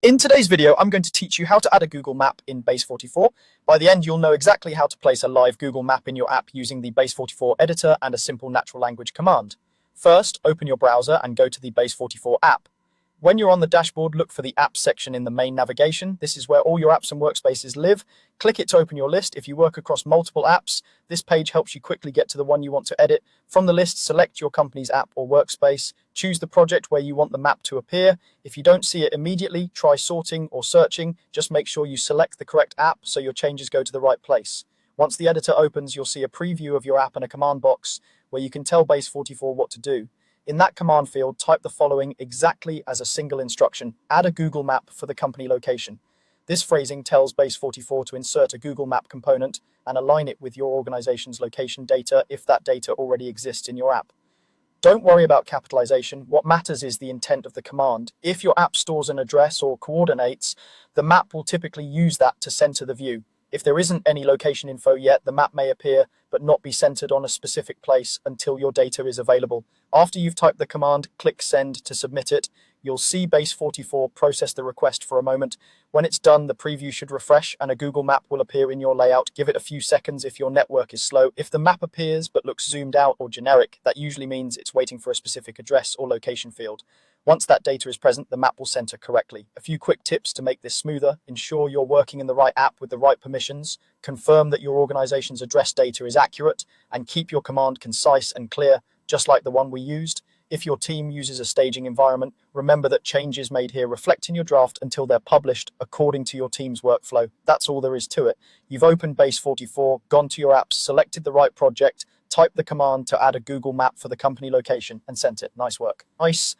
In today's video, I'm going to teach you how to add a Google Map in Base44. By the end, you'll know exactly how to place a live Google Map in your app using the Base44 editor and a simple natural language command. First, open your browser and go to the Base44 app. When you're on the dashboard, look for the Apps section in the main navigation. This is where all your apps and workspaces live. Click it to open your list. If you work across multiple apps, this page helps you quickly get to the one you want to edit. From the list, select your company's app or workspace. Choose the project where you want the map to appear. If you don't see it immediately, try sorting or searching. Just make sure you select the correct app so your changes go to the right place. Once the editor opens, you'll see a preview of your app and a command box where you can tell Base44 what to do. In that command field, type the following exactly as a single instruction: add a Google Map for the company location. This phrasing tells Base44 to insert a Google Map component and align it with your organization's location data if that data already exists in your app. Don't worry about capitalization. What matters is the intent of the command. If your app stores an address or coordinates, the map will typically use that to center the view. If there isn't any location info yet, the map may appear but not be centered on a specific place until your data is available. After you've typed the command, click Send to submit it. You'll see Base44 process the request for a moment. When it's done, the preview should refresh and a Google Map will appear in your layout. Give it a few seconds if your network is slow. If the map appears but looks zoomed out or generic, that usually means it's waiting for a specific address or location field. Once that data is present, the map will center correctly. A few quick tips to make this smoother: ensure you're working in the right app with the right permissions, confirm that your organization's address data is accurate, and keep your command concise and clear, just like the one we used. If your team uses a staging environment, remember that changes made here reflect in your draft until they're published according to your team's workflow. That's all there is to it. You've opened Base44, gone to your apps, selected the right project, typed the command to add a Google Map for the company location, and sent it. Nice work. Nice.